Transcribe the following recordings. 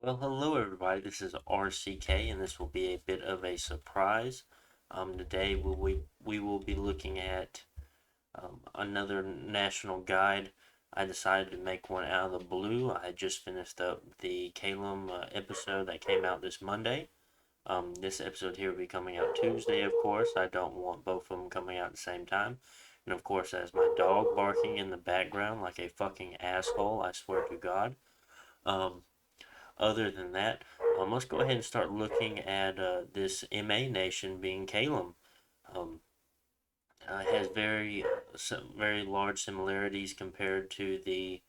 Well, hello everybody. This is RCK, and this will be a bit of a surprise. Today we will be looking at another national guide. I decided to make one out of the blue. I just finished up the Caelum episode that came out this Monday. This episode here will be coming out Tuesday, of course. I don't want both of them coming out at the same time. And of course, as my dog barking in the background like a fucking asshole, I swear to God. Um, Other than that, let's go ahead and start looking at this MA nation being Caelum. Um, it has very large similarities compared to the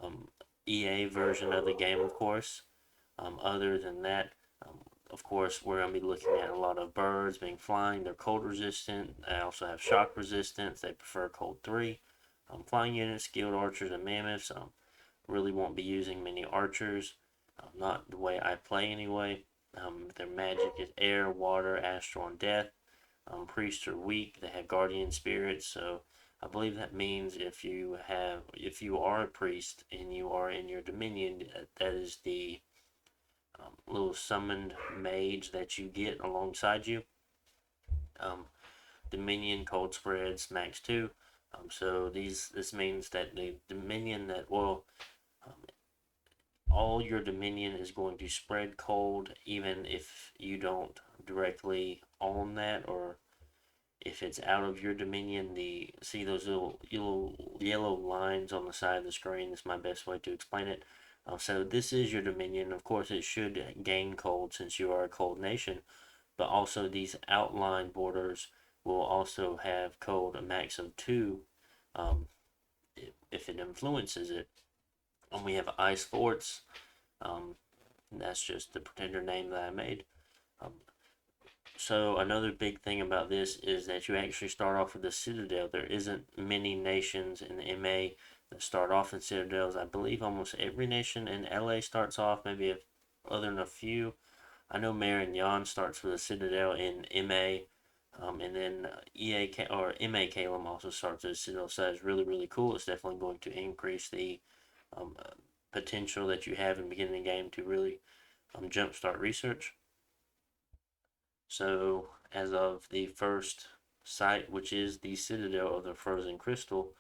um, EA version of the game, of course. Other than that, um, of course, we're going to be looking at a lot of birds being flying. They're cold resistant. They also have shock resistance. They prefer cold 3. Flying units, skilled archers, and mammoths. Really won't be using many archers. Not the way I play anyway. Their magic is air, water, astral, and death. Priests are weak. They have guardian spirits, so I believe that means if you are a priest and you are in your dominion, that is the little summoned mage that you get alongside you. Um, Dominion cold spreads max 2. So this means that the Dominion that um, all your Dominion is going to spread cold even if you don't directly own that, or if it's out of your Dominion. The See those little yellow lines on the side of the screen is my best way to explain it. So this is your Dominion. Of course, it should gain cold since you are a cold nation, but also these outline borders will also have cold a max of 2 um, if it influences it. And we have ice forts. Um, that's just the pretender name that I made. Um, so another big thing about this is that you actually start off with the Citadel. There isn't many nations in the MA that start off in Citadels. I believe almost every nation in LA starts off, maybe other than a few. I know Marignan starts with a Citadel in MA, and then or MA Calum also starts with a Citadel. So that's really cool. It's definitely going to increase the um, potential that you have in the beginning of the game to really jumpstart research. So, as of the first site, which is the Citadel of the Frozen Crystal,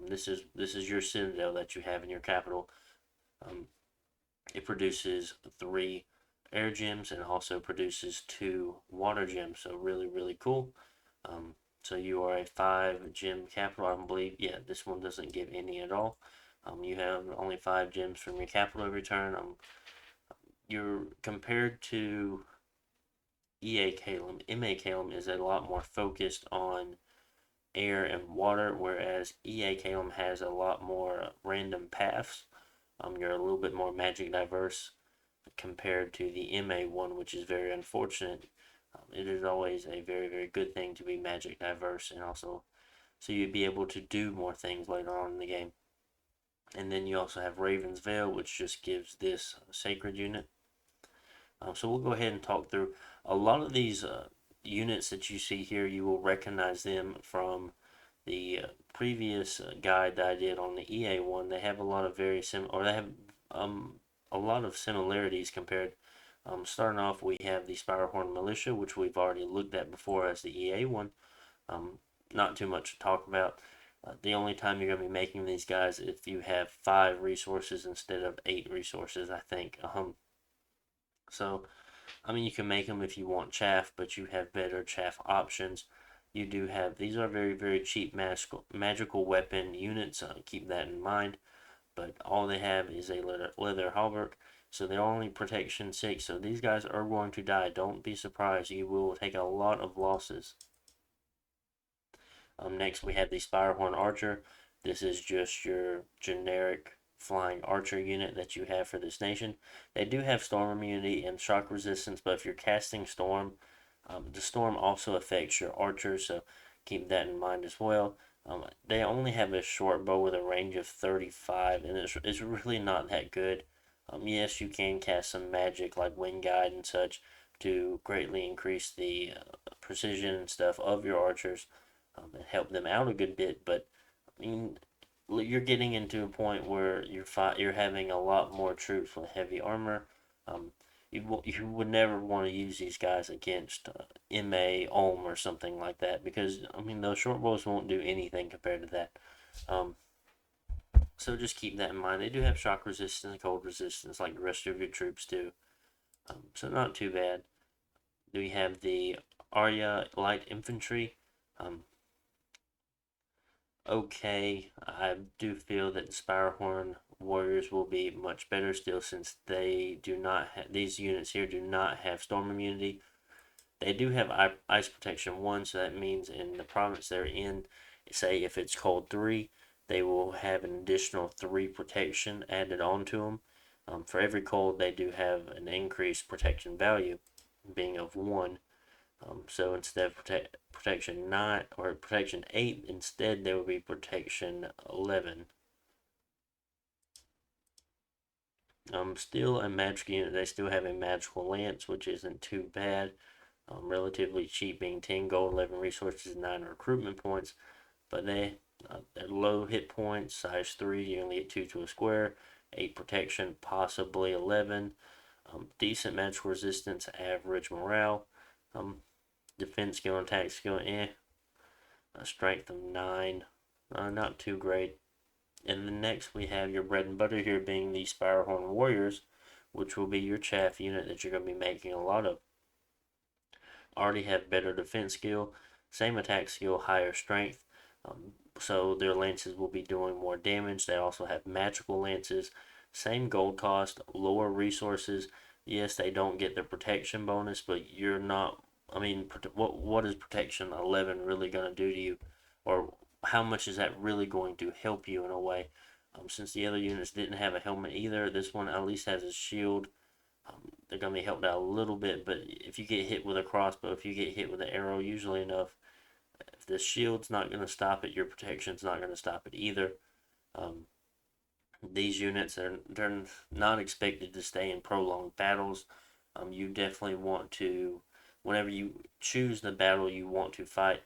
this is your Citadel that you have in your capital. Um, it produces 3 air gems and also produces 2 water gems. So really cool. Um, so you are a 5 gem capital. I believe. Yeah, this one doesn't give any at all. You have only 5 gems from your capital every turn. You're compared to EA Caelum. MA Caelum is a lot more focused on air and water, whereas EA Caelum has a lot more random paths. You're a little bit more magic diverse compared to the MA one, which is very unfortunate. It is always a very good thing to be magic diverse, and also so you'd be able to do more things later on in the game. And then you also have Raven's Veil, which just gives this sacred unit. So we'll go ahead and talk through a lot of these units that you see here. You will recognize them from the previous guide that I did on the EA one. They have a lot of they have a lot of similarities compared. Starting off, we have the Spirehorn Militia, which we've already looked at before as the EA one. Um, Not too much to talk about. The only time you're going to be making these guys if you have 5 resources instead of 8 resources, I think. So I mean, you can make them if you want chaff, but you have better chaff options. You do have, these are very cheap magical weapon units. Keep that in mind. But all they have is a leather hauberk. So they're only protection 6. So these guys are going to die. Don't be surprised. You will take a lot of losses. Next, we have the Spirehorn Archer. This is just your generic flying archer unit that you have for this nation. They do have storm immunity and shock resistance, but if you're casting storm, the storm also affects your archer, so keep that in mind as well. They only have a short bow with a range of 35, and it's really not that good. Yes, you can cast some magic like Wind Guide and such to greatly increase the precision and stuff of your archers, and help them out a good bit, but I mean, you're getting into a point where you're having a lot more troops with heavy armor. Um, you would never want to use these guys against MA Ulm or something like that, because I mean those short bows won't do anything compared to that. Um, so just keep that in mind. They do have shock resistance, cold resistance, like the rest of your troops do. So not too bad. We have the Arya light infantry. Um, okay, I do feel that the Spirehorn warriors will be much better still, since they do not these units here do not have storm immunity. They do have ice protection 1, so that means in the province they're in, say if it's cold 3, they will have an additional 3 protection added onto them. For every cold, they do have an increased protection value, being of 1. So instead of protection 9 or protection 8, instead there will be protection 11. Still a magic unit. They still have a magical lance, which isn't too bad. Relatively cheap, being 10 gold, 11 resources, 9 recruitment points. But they're low hit points, size 3. You only get 2 to a square. 8 protection, possibly 11. Decent magical resistance, average morale. Defense skill and attack skill, a strength of 9. Not too great. And then next we have your bread and butter here, being the Spirehorn Warriors, which will be your chaff unit that you're going to be making a lot of. Already have better defense skill, same attack skill, higher strength. So their lances will be doing more damage. They also have magical lances, same gold cost, lower resources. Yes, they don't get the protection bonus, but you're not. I mean, what is protection 11 really going to do to you, or how much is that really going to help you in a way? Since the other units didn't have a helmet either, this one at least has a shield. They're going to be helped out a little bit, but if you get hit with a crossbow, if you get hit with an arrow, usually enough, if the shield's not going to stop it, your protection's not going to stop it either. Um, these units they're not expected to stay in prolonged battles. You definitely want to, whenever you choose the battle you want to fight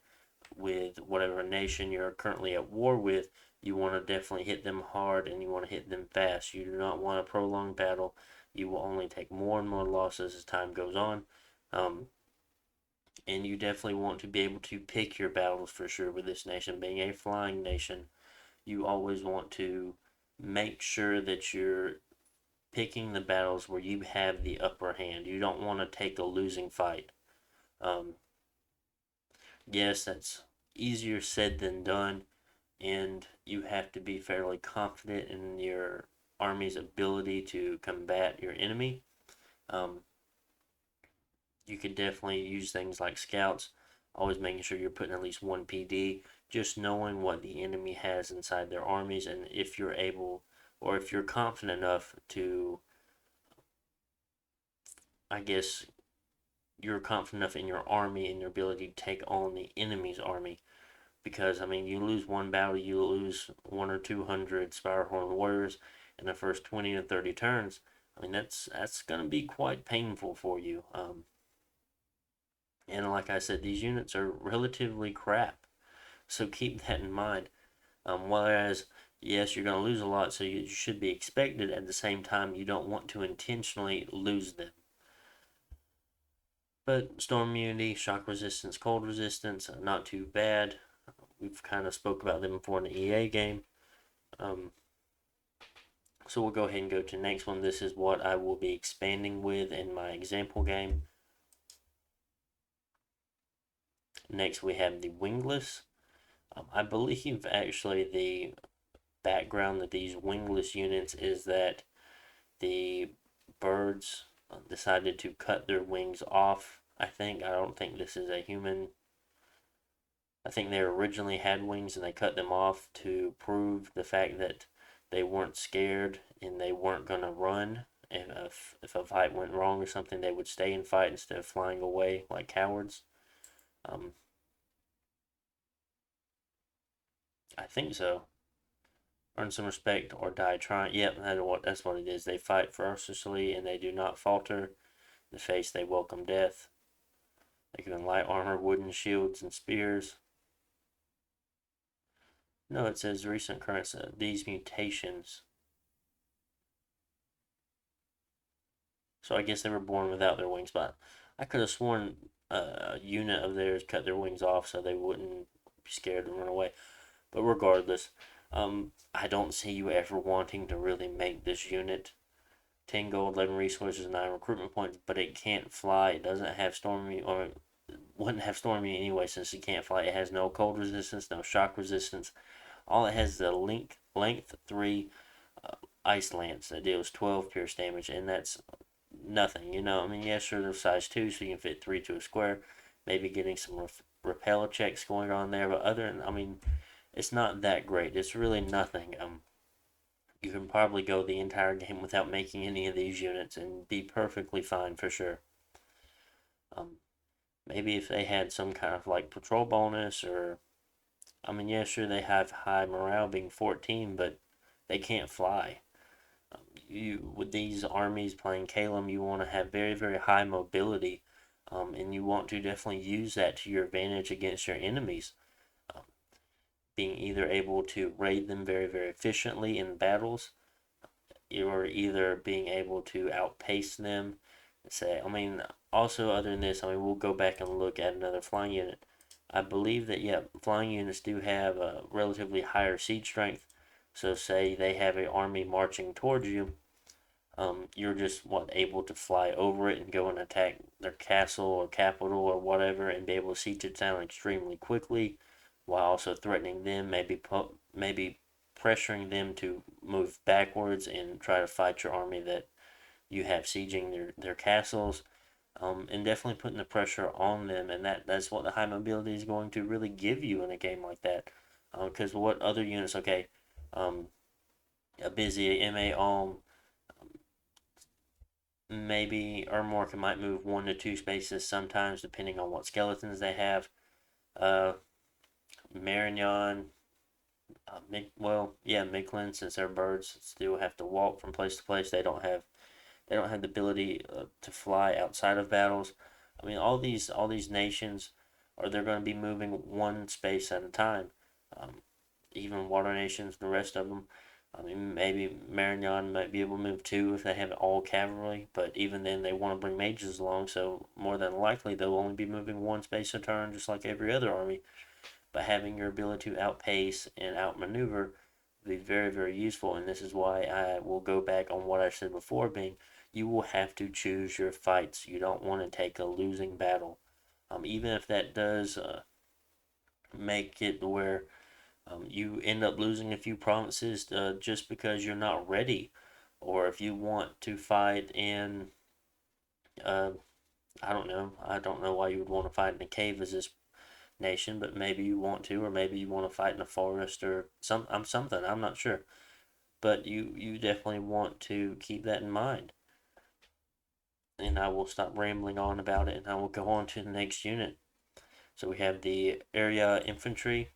with whatever nation you're currently at war with, you want to definitely hit them hard and you want to hit them fast. You do not want a prolonged battle. You will only take more and more losses as time goes on. Um, and you definitely want to be able to pick your battles for sure with this nation. Being a flying nation, you always want to make sure that you're picking the battles where you have the upper hand. You don't want to take a losing fight. Um, yes, that's easier said than done, and you have to be fairly confident in your army's ability to combat your enemy. Um, you could definitely use things like scouts, always making sure you're putting at least one PD, just knowing what the enemy has inside their armies, and if you're able, or if you're confident enough to, I guess, you're confident enough in your army and your ability to take on the enemy's army. Because, I mean, you lose one battle, you lose 1 or 200 Spirehorn warriors in the first 20 to 30 turns. I mean, that's going to be quite painful for you. And like I said, these units are relatively crap. So keep that in mind. Whereas, yes, you're going to lose a lot, so you should be expected. At the same time, you don't want to intentionally lose them. But storm immunity, shock resistance, cold resistance, not too bad. We've kind of spoke about them before in the EA game. So we'll go ahead and go to the next one. This is what I will be expanding with in my example game. Next we have the wingless. I believe actually the background of these wingless units is that the birds decided to cut their wings off. I don't think this is a human. I think they originally had wings and they cut them off to prove the fact that they weren't scared and they weren't going to run. And if a fight went wrong or something, they would stay and fight instead of flying away like cowards. Um, I think so. Earn some respect or die trying. Yep, that's what it is. They fight ferociously and they do not falter. In the face, they welcome death. They can light armor, wooden shields, and spears. No, it says recent occurrence. These mutations. So I guess they were born without their wings, but I could have sworn a unit of theirs cut their wings off so they wouldn't be scared and run away. But regardless, I don't see you ever wanting to really make this unit 10 gold, 11 resources, 9 recruitment points, but it can't fly. It doesn't have stormy, or wouldn't have stormy anyway since it can't fly. It has no cold resistance, no shock resistance. All it has is a length 3 uh, ice lance that deals 12 pierce damage, and that's nothing. I mean, yeah, sure, they're size 2, so you can fit 3 to a square. Maybe getting some repel checks going on there, but other than, I mean, it's not that great. It's really nothing. You can probably go the entire game without making any of these units and be perfectly fine for sure. Um, Maybe if they had some kind of like patrol bonus, or I mean, yeah, sure, they have high morale being 14, but they can't fly. You with these armies playing Caelum, you want to have very very high mobility, and you want to definitely use that to your advantage against your enemies. Um, Being either able to raid them very very efficiently in battles, or either being able to outpace them. Say, I mean, also other than this, I mean, we'll go back and look at another flying unit. I believe that, yeah, flying units do have a relatively higher siege strength. So say they have an army marching towards you, you're just what able to fly over it and go and attack their castle or capital or whatever, and be able to siege it down extremely quickly, while also threatening them, maybe pressuring them to move backwards and try to fight your army that you have sieging their castles. And definitely putting the pressure on them, and that's what the high mobility is going to really give you in a game like that. Because what other units? Okay, um, a busy MA maybe Urmork might move 1 to 2 spaces sometimes, depending on what skeletons they have. Uh, Marignon, well, yeah, Micklin, since they're birds, still have to walk from place to place. They don't have the ability to fly outside of battles. I mean, all these nations are they're going to be moving 1 space at a time. Um, Even water nations, the rest of them. I mean, maybe Marignon might be able to move 2 if they have all cavalry, but even then they want to bring mages along, so more than likely they'll only be moving 1 space a turn, just like every other army. But having your ability to outpace and outmaneuver will be very, very useful, and this is why I will go back on what I said before, being you will have to choose your fights. You don't want to take a losing battle. Even if that does make it where you end up losing a few provinces just because you're not ready, or if you want to fight in, uh, I don't know why you would want to fight in a cave as this nation, but maybe you want to, or maybe you want to fight in a forest or something. I'm not sure, but you definitely want to keep that in mind. And I will stop rambling on about it, and I will go on to the next unit. So we have the area infantry.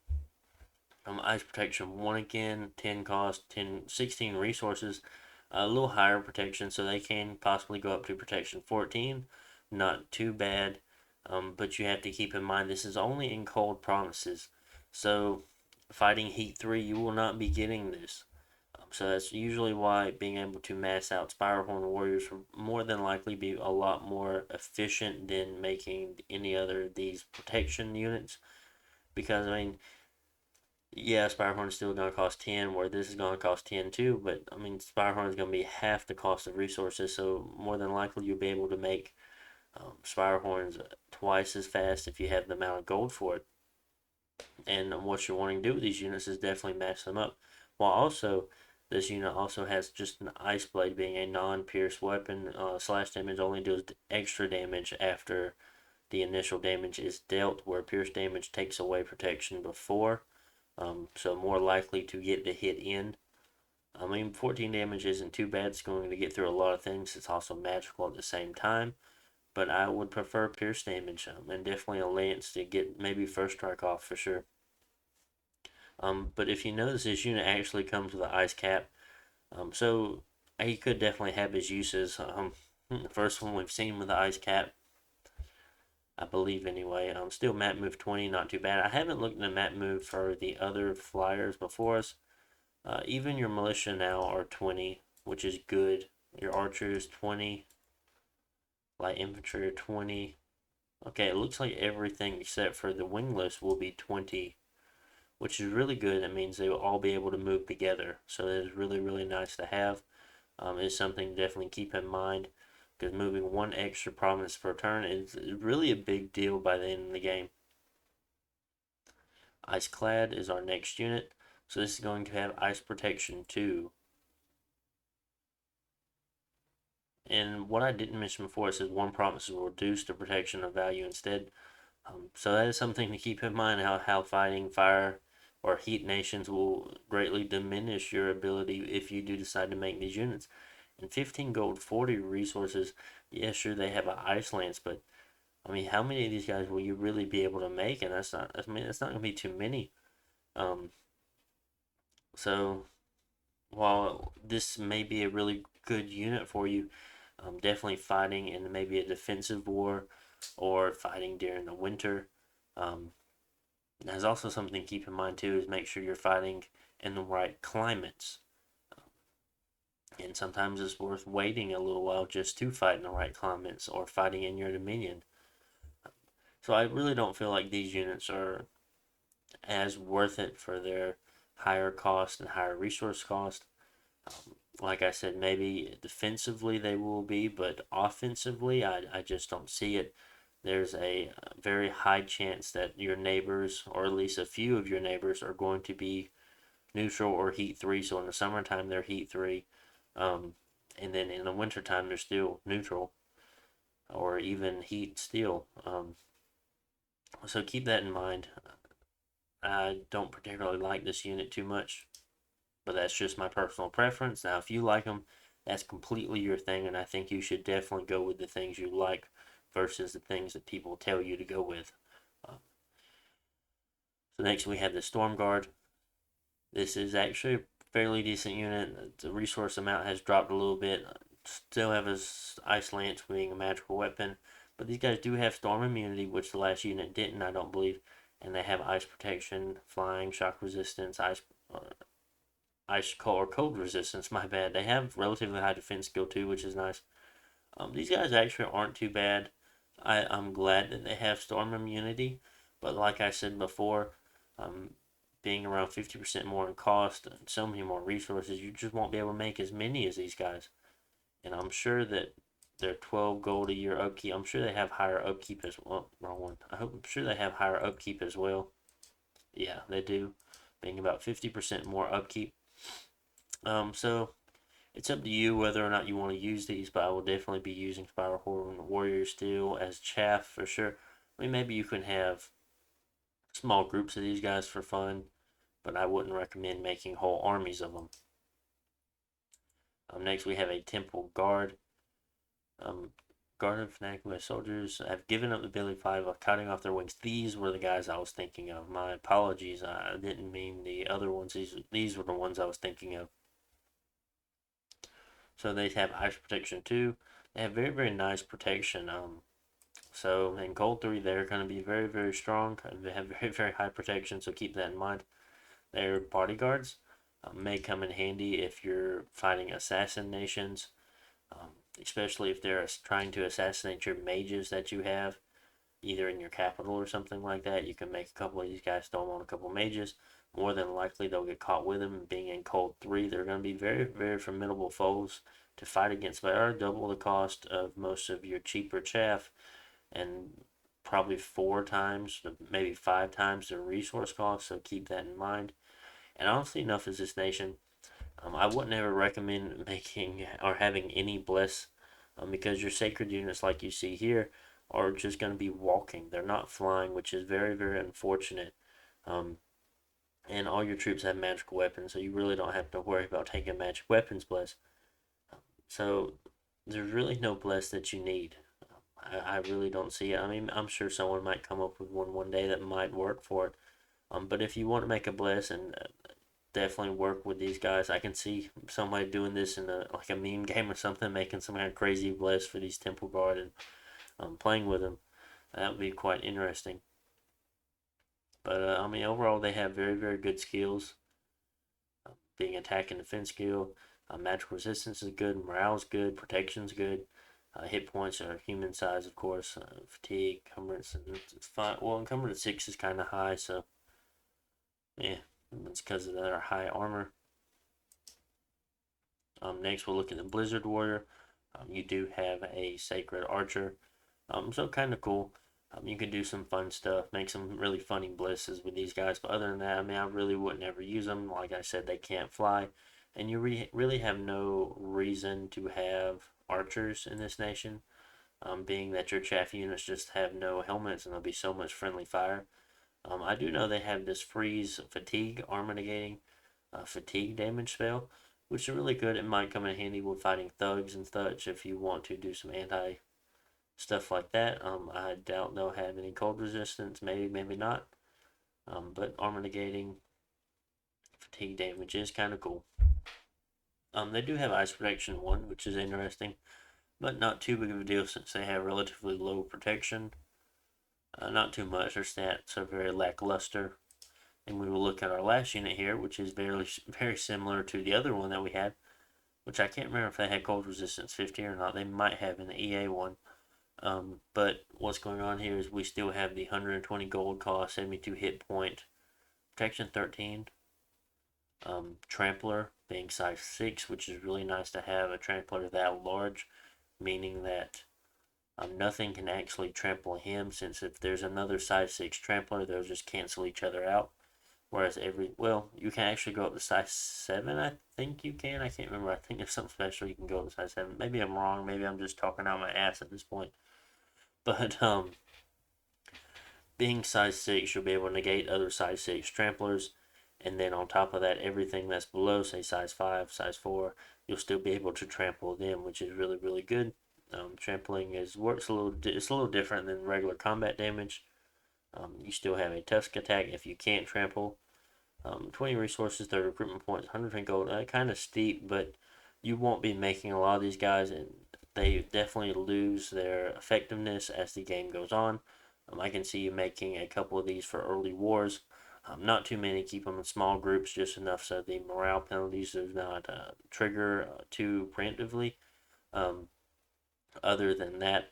Ice protection 1 again, 10 cost, 10, 16 resources, a little higher protection, so they can possibly go up to protection 14. Not too bad, but you have to keep in mind this is only in cold provinces. So fighting Heat 3, you will not be getting this. So that's usually why being able to mass out Spirehorn Warriors will more than likely be a lot more efficient than making any other of these protection units. Because, I mean, yeah, Spirehorn is still going to cost 10, where this is going to cost 10 too, but I mean, Spirehorn is going to be half the cost of resources, so more than likely you'll be able to make Spirehorns twice as fast if you have the amount of gold for it. And what you're wanting to do with these units is definitely match them up. While also, this unit also has just an Ice Blade being a non-pierce weapon. Slash damage only does extra damage after the initial damage is dealt, where pierce damage takes away protection before. So more likely to get the hit in. I mean, 14 damage isn't too bad. It's going to get through a lot of things. It's also magical at the same time. But I would prefer pierce damage, and definitely a lance to get maybe first strike off for sure. But if you notice, this unit actually comes with an ice cap. So he could definitely have his uses. The first one we've seen with the ice cap. I believe anyway. Still map move 20, not too bad. I haven't looked at the map move for the other flyers before us. Even your militia now are 20, which is good. Your archers 20, light infantry are 20. Okay, it looks like everything except for the wingless will be 20, which is really good. That means they will all be able to move together. So that is really, really nice to have. Is something to definitely keep in mind because moving one extra province per turn is really a big deal by the end of the game. Iceclad is our next unit. So this is going to have ice protection too. And what I didn't mention before, it says one province will reduce the protection of value instead. So that is something to keep in mind, how fighting fire or heat nations will greatly diminish your ability if you do decide to make these units. And 15 gold, 40 resources, yeah, sure, they have an ice lance, but I mean, how many of these guys will you really be able to make? And I mean, that's not going to be too many. Um, so while this may be a really good unit for you, definitely fighting in maybe a defensive war or fighting during the winter. Um, there's also something to keep in mind too is make sure you're fighting in the right climates. And sometimes it's worth waiting a little while just to fight in the right climates or fighting in your dominion. So I really don't feel like these units are as worth it for their higher cost and higher resource cost. Like I said, maybe defensively they will be, but offensively, I just don't see it. There's a very high chance that your neighbors, or at least a few of your neighbors, are going to be neutral or heat 3. So in the summertime, they're heat 3. Um, and then in the wintertime, they're still neutral or even heat steel. So keep that in mind. I don't particularly like this unit too much, but that's just my personal preference. Now, if you like them, that's completely your thing, and I think you should definitely go with the things you like versus the things that people tell you to go with. Uh, so next we have the Storm Guard. This is actually a fairly decent unit. The resource amount has dropped a little bit. Still have his Ice Lance being a magical weapon, but these guys do have Storm immunity, which the last unit didn't, I don't believe, and they have Ice Protection, Flying, Shock Resistance, Ice cold or cold resistance. My bad. They have relatively high defense skill too, which is nice. These guys actually aren't too bad. I'm glad that they have storm immunity, but like I said before, um, being around 50% more in cost and so many more resources, you just won't be able to make as many as these guys. And I'm sure that their 12 gold a year upkeep, I'm sure they have higher upkeep as well. Wrong one. I'm sure they have higher upkeep as well. Yeah, they do, being about 50% more upkeep. So it's up to you whether or not you want to use these, but I will definitely be using Spiral Horn Warrior Steel as chaff for sure. I mean, maybe you can have small groups of these guys for fun, but I wouldn't recommend making whole armies of them. Next, we have a Temple Guard. Um, Guard of Fanatic soldiers have given up the ability 5 of cutting off their wings. These were the guys I was thinking of. My apologies. I didn't mean the other ones. These were the ones I was thinking of. So they have ice protection too. They have very, very nice protection. So in Cold 3, they're going to be very, very strong. They have very, very high protection, so keep that in mind. Their bodyguards may come in handy if you're fighting assassin nations, especially if they're trying to assassinate your mages that you have, either in your capital or something like that. You can make a couple of these guys storm on a couple of mages. More than likely, they'll get caught with them. Being in Cold 3, they're going to be very, very formidable foes to fight against. They are double the cost of most of your cheaper chaff and probably 4 times, maybe 5 times the resource cost. So keep that in mind. And honestly enough, is this nation, I wouldn't ever recommend making or having any bless, because your sacred units, like you see here, are just going to be walking. They're not flying, which is very, very unfortunate. Um, and all your troops have magical weapons, so you really don't have to worry about taking magic weapons bless. So there's really no bless that you need. I really don't see it. I mean, I'm sure someone might come up with one day that might work for it. But if you want to make a bless and definitely work with these guys, I can see somebody doing this in like a meme game or something, making some kind of crazy bless for these Temple Guard and playing with them. That would be quite interesting. But I mean, overall, they have very, very good skills. Being attack and defense skill, magical resistance is good, morale's good, protection's good. Hit points are human size, of course. Fatigue, encumbrance, and it's fine. Well, encumbrance 6 is kind of high, so yeah, it's because of their high armor. Next, we'll look at the Blizzard Warrior. You do have a Sacred Archer, so kind of cool. You can do some fun stuff, make some really funny blisses with these guys. But other than that, I mean, I really wouldn't ever use them. Like I said, they can't fly, and you really have no reason to have archers in this nation. Being that your chaff units just have no helmets and there'll be so much friendly fire. I do know they have this freeze fatigue armor negating fatigue damage spell, which is really good. It might come in handy with fighting thugs and such if you want to do some anti stuff like that. I doubt they'll have any cold resistance. Maybe, maybe not. But armor negating fatigue damage is kind of cool. They do have ice protection 1, which is interesting, but not too big of a deal since they have relatively low protection. Not too much. Their stats are very lackluster. And we will look at our last unit here, which is very similar to the other one that we had, which I can't remember if they had cold resistance 50 or not. They might have in the EA one. But what's going on here is we still have the 120 gold cost, 72 hit point, protection 13, trampler being size 6, which is really nice to have a trampler that large, meaning that nothing can actually trample him, since if there's another size 6 trampler, they'll just cancel each other out. Whereas you can actually go up to size 7, I think you can. I can't remember. I think there's something special you can go up to size 7. Maybe I'm wrong. Maybe I'm just talking out my ass at this point. But, being size 6, you'll be able to negate other size 6 tramplers. And then on top of that, everything that's below, say size 5, size 4, you'll still be able to trample them, which is really, really good. Trampling works it's a little different than regular combat damage. You still have a tusk attack if you can't trample. 20 resources, 30 recruitment points, 100 gold. Kind of steep, but you won't be making a lot of these guys, and they definitely lose their effectiveness as the game goes on. I can see you making a couple of these for early wars. Not too many. Keep them in small groups, just enough so the morale penalties do not trigger too preemptively. Um, Other than that,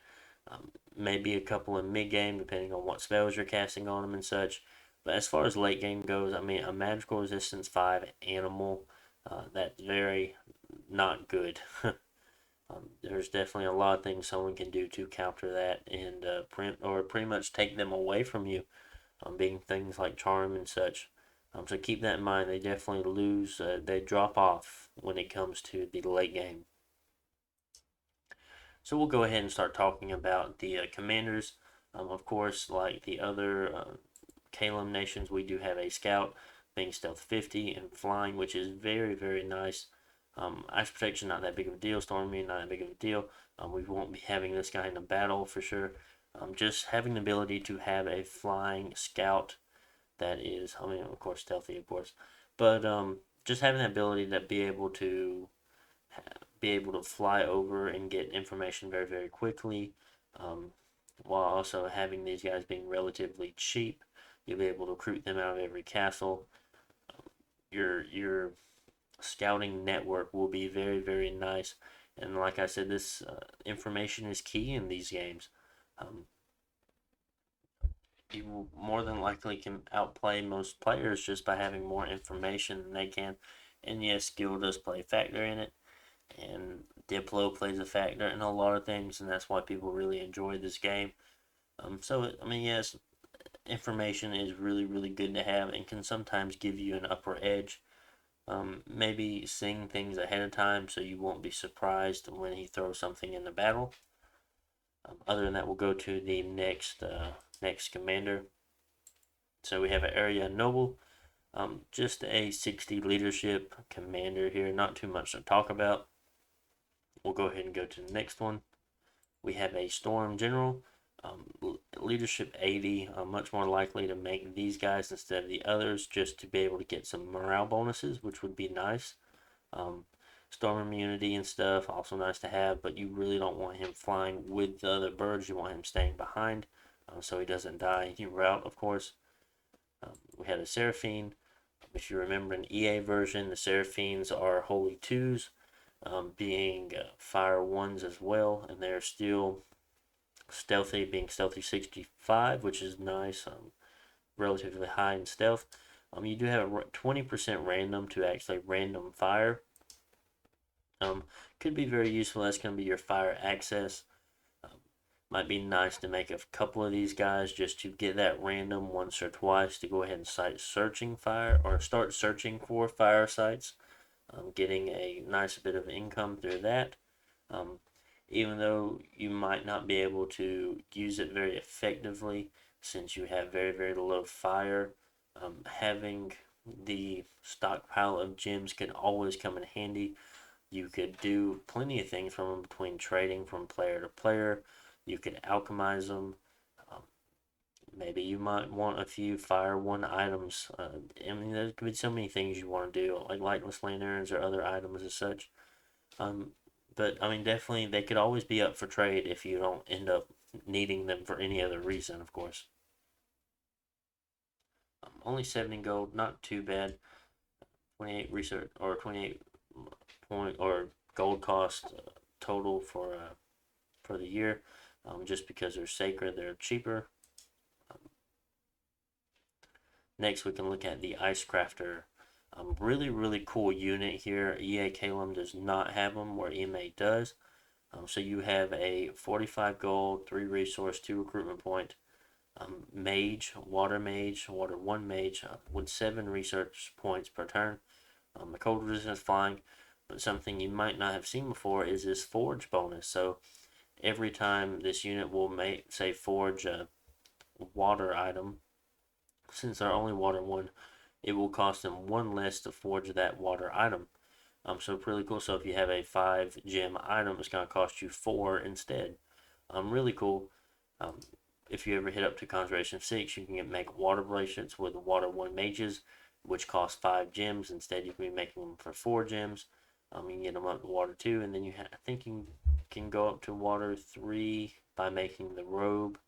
maybe a couple in mid game, depending on what spells you're casting on them and such. But as far as late game goes, I mean, a magical resistance 5 animal, that's very not good. There's definitely a lot of things someone can do to counter that and pretty much take them away from you, being things like charm and such. So keep that in mind. They definitely lose. They drop off when it comes to the late game. So we'll go ahead and start talking about the commanders. Of course, like the other Caelum nations, we do have a scout being stealth 50 and flying, which is very, very nice. Ice protection, not that big of a deal. Stormy, not that big of a deal. We won't be having this guy in a battle for sure. Just having the ability to have a flying scout that is, I mean, of course, stealthy, of course, but just having the ability to be able to fly over and get information very, very quickly, while also having these guys being relatively cheap. You'll be able to recruit them out of every castle. Your scouting network will be very, very nice. And like I said, this information is key in these games. Um, you more than likely can outplay most players just by having more information than they can. And yes, skill does play a factor in it, and Diplo plays a factor in a lot of things, and that's why people really enjoy this game. I mean, yes, information is really, really good to have and can sometimes give you an upper edge. Maybe seeing things ahead of time so you won't be surprised when he throws something in the battle. Other than that, we'll go to the next commander. So we have an area noble. Just a 60 leadership commander here. Not too much to talk about. We'll go ahead and go to the next one. We have a storm general. Leadership 80, much more likely to make these guys instead of the others, just to be able to get some morale bonuses, which would be nice. Storm immunity and stuff, also nice to have, but you really don't want him flying with the other birds. You want him staying behind. so he doesn't die en route, of course. We had a Seraphine. If you remember an EA version, the Seraphines are Holy Twos, being Fire Ones as well, and they're still stealthy, being Stealthy 65, which is nice, relatively high in stealth. You do have a 20% random to actually random fire. Um, could be very useful. That's going to be your fire access. Um, might be nice to make a couple of these guys just to get that random once or twice to go ahead and start searching for fire sites, getting a nice bit of income through that. Um, even though you might not be able to use it very effectively since you have very, very low fire, having the stockpile of gems can always come in handy. You could do plenty of things from them between trading from player to player. You could alchemize them. Um, Maybe you might want a few fire one items. I mean, there could be so many things you want to do, like lightless lanterns or other items as such. Um, but I mean, definitely they could always be up for trade if you don't end up needing them for any other reason, of course. Only 70 gold, not too bad. 28 research or 28 point or gold cost total for the year. Just because they're sacred, they're cheaper. Um, Next, we can look at the Ice Crafter. Really, really cool unit here. EA Caelum does not have them, where EMA does. So you have a 45 gold, 3 resource, 2 recruitment point, water 1 mage, with 7 research points per turn. The cold resistance flying, but something you might not have seen before is this forge bonus. So every time this unit will forge a water item, since they're only water 1, it will cost them 1 less to forge that water item. So really cool. So if you have a 5 gem item, it's going to cost you 4 instead. Really cool. Um, if you ever hit up to Conjuration 6, you can make water bracelets with water 1 mages, which cost 5 gems. Instead, you can be making them for 4 gems. You can get them up to water 2, and then I think you can go up to water 3 by making the robe.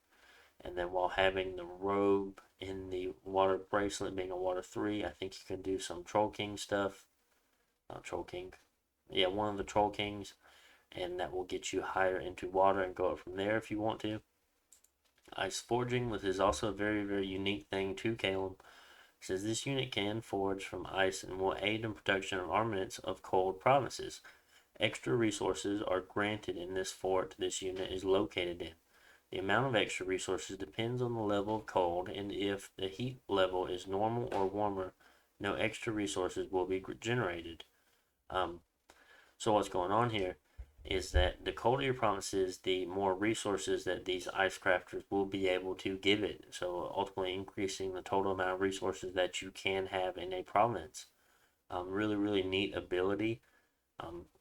And then while having the robe in the water bracelet being a water 3, I think you can do some Troll King stuff. Not Troll King. Yeah, one of the Troll Kings, and that will get you higher into water and go up from there if you want to. Ice forging, which is also a very, very unique thing to Caelum. Says this unit can forge from ice and will aid in production of armaments of cold provinces. Extra resources are granted in this fort this unit is located in. The amount of extra resources depends on the level of cold, and if the heat level is normal or warmer, no extra resources will be generated. Um, so what's going on here is that the colder your province is, the more resources that these ice crafters will be able to give it. So ultimately increasing the total amount of resources that you can have in a province. Really, really neat ability.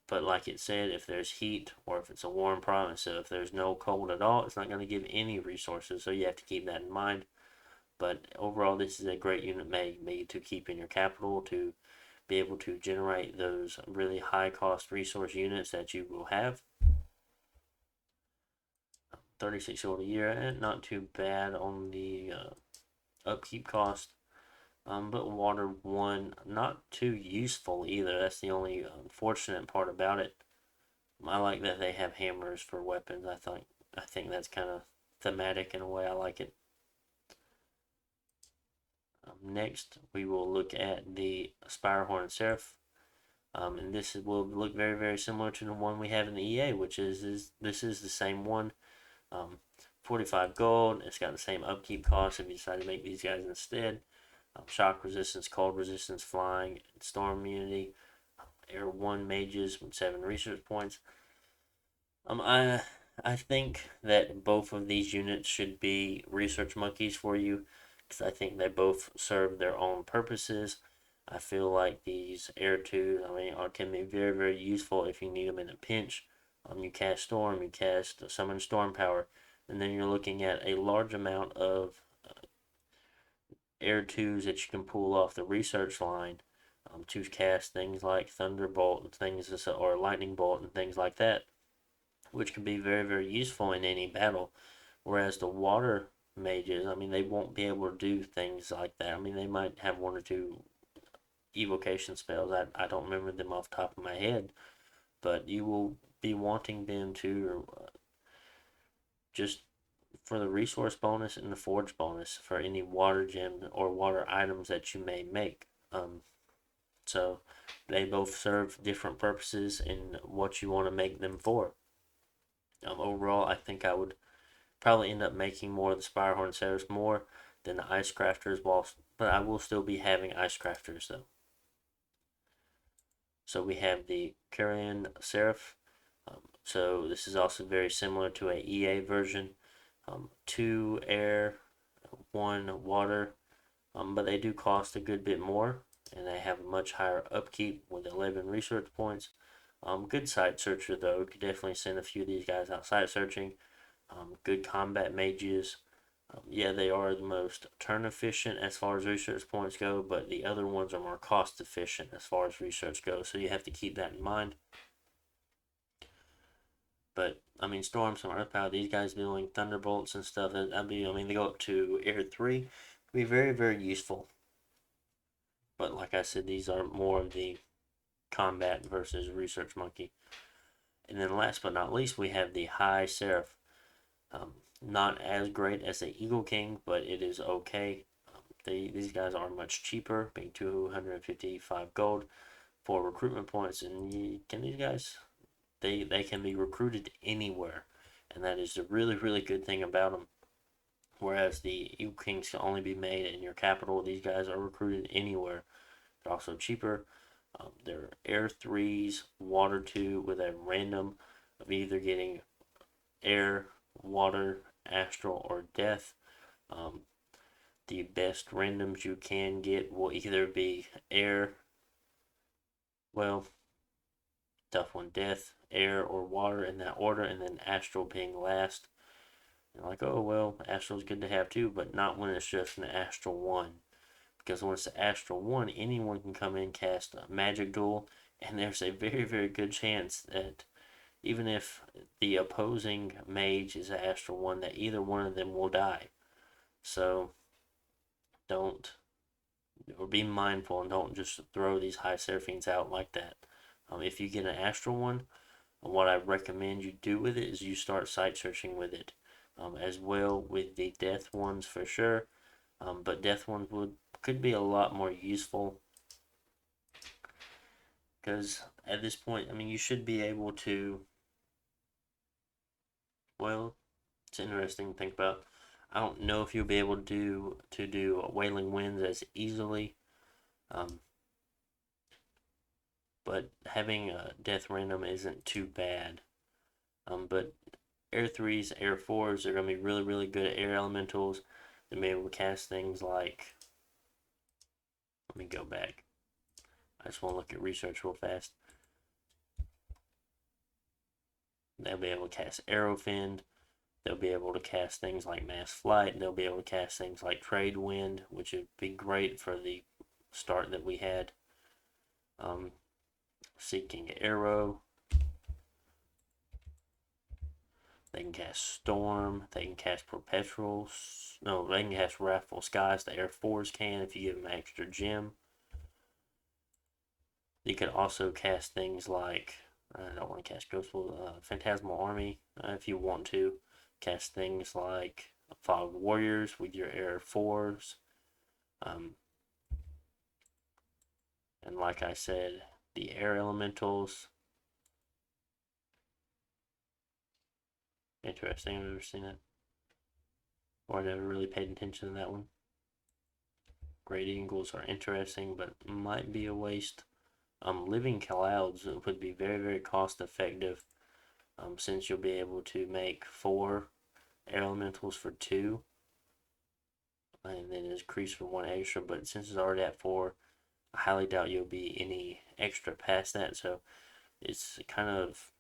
But like it said, if there's heat or if it's a warm province, so if there's no cold at all, it's not going to give any resources. So you have to keep that in mind. But overall, this is a great unit made to keep in your capital to be able to generate those really high cost resource units that you will have. 36 gold a year, and not too bad on the upkeep cost. But water 1, not too useful either. That's the only unfortunate part about it. I like that they have hammers for weapons. I think that's kind of thematic in a way. I like it. Next, we will look at the Spirehorn Seraph. And will look very, very similar to the one we have in the EA, which is this is the same one. 45 gold. It's got the same upkeep cost if you decide to make these guys instead. Shock resistance, cold resistance, flying, storm immunity. Air 1 mages with 7 research points. I think that both of these units should be research monkeys for you, because I think they both serve their own purposes. I feel like these Air 2, can be very, very useful if you need them in a pinch. You cast Storm, you cast Summon Storm Power, and then you're looking at a large amount of Air 2s that you can pull off the research line to cast things like Thunderbolt and things, or Lightning Bolt and things like that, which can be very, very useful in any battle. Whereas the water mages. I mean, they won't be able to do things like that. I mean, they might have one or two evocation spells. I don't remember them off the top of my head, but you will be wanting them to just for the resource bonus and the forge bonus for any water gem or water items that you may make. So they both serve different purposes in what you want to make them for. Overall, I think I would probably end up making more of the Spirehorn Seraphs more than the Ice Crafters, but I will still be having Ice Crafters though. So we have the Caelum Seraph. So this is also very similar to a EA version. 2 air, 1 water, but they do cost a good bit more, and they have a much higher upkeep with 11 research points. Good site searcher though, could definitely send a few of these guys out site searching. Good combat mages. Yeah, they are the most turn efficient as far as research points go, but the other ones are more cost efficient as far as research goes, so you have to keep that in mind. But I mean, Storm, some Earthbound, these guys doing Thunderbolts and stuff. That'd be, I mean, they go up to Air 3. Be very, very useful. But like I said, these are more of the combat versus research monkey. And then last but not least, we have the High Seraph. Not as great as the Eagle King, but it is okay. These guys are much cheaper, being 255 gold for recruitment points. And can these guys, they can be recruited anywhere. And that is the really, really good thing about them. Whereas the Eagle Kings can only be made in your capital, these guys are recruited anywhere. They're also cheaper. They're air 3s, water 2 with a random of either getting air, water, astral, or death. The best randoms you can get will either be air, well, tough one, death, air, or water in that order, and then astral being last. And like, oh, well, astral's good to have too, but not when it's just an astral 1. Because when it's the astral 1, anyone can come in and cast a magic duel, and there's a very, very good chance that even if the opposing mage is an astral 1, that either one of them will die. So don't, or be mindful and don't just throw these high seraphines out like that. If you get an astral 1, what I recommend you do with it is you start site searching with it. As well with the death ones for sure. But death ones could be a lot more useful because at this point, I mean, you should be able to. Well, it's interesting to think about. I don't know if you'll be able to do Wailing Winds as easily, but having a death random isn't too bad. But air 3s, air 4s are going to be really, really good at air elementals. They may be able to cast things like. Let me go back. I just want to look at research real fast. They'll be able to cast Arrowfend. They'll be able to cast things like Mass Flight. They'll be able to cast things like Trade Wind, which would be great for the start that we had. Seeking Arrow. They can cast Storm. They can cast Perpetual. No, they can cast Wrathful Skies. The Air 4s can if you give them an extra gem. You could also cast things like, I don't want to cast Ghostful, Phantasmal Army if you want to. Cast things like Fog Warriors with your Air 4s. And like I said, the Air Elementals. Interesting, I've never seen that. Or I never really paid attention to that one. Great Eagles are interesting, but might be a waste. Living Clouds would be very, very cost effective since you'll be able to make 4 air elementals for 2 and then increase for 1 extra, but since it's already at 4, I highly doubt you'll be any extra past that, so it's kind of,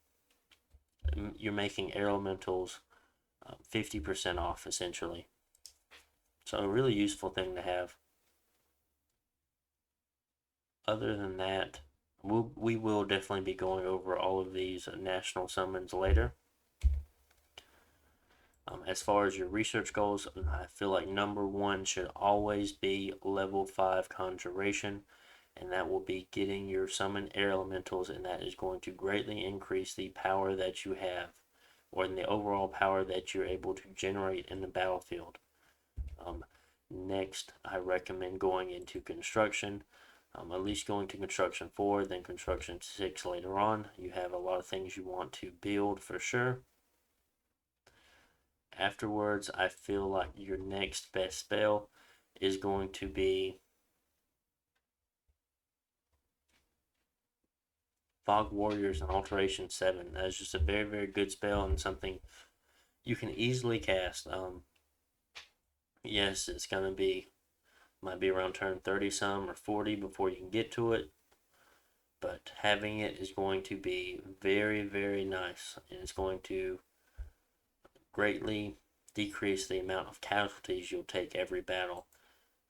you're making air elementals 50% off essentially. So a really useful thing to have. Other than that, we will definitely be going over all of these national summons later. As far as your research goals, I feel like number one should always be level 5 conjuration, and that will be getting your summoned air elementals, and that is going to greatly increase the power that you have, or in the overall power that you're able to generate in the battlefield. Um, Next, I recommend going into construction. At least going to construction 4, then construction 6 later on. You have a lot of things you want to build for sure. Afterwards, I feel like your next best spell is going to be Fog Warriors and Alteration 7. That is just a very, very good spell and something you can easily cast. Yes, it's going to be, might be around turn 30 some or 40 before you can get to it, but having it is going to be very, very nice, and it's going to greatly decrease the amount of casualties you'll take every battle.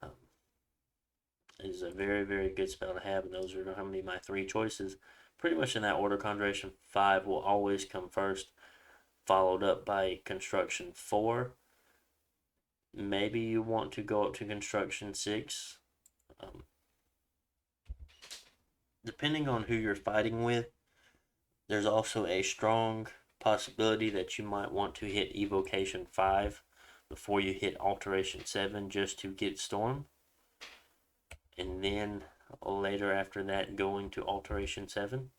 Um, it is a very, very good spell to have, and those are going to be my 3 choices. Pretty much in that order. Conjuration 5 will always come first, followed up by Construction 4. Maybe you want to go up to Construction 6. Um, Depending on who you're fighting with, there's also a strong possibility that you might want to hit Evocation 5 before you hit Alteration 7 just to get Storm. And then later after that going to Alteration 7.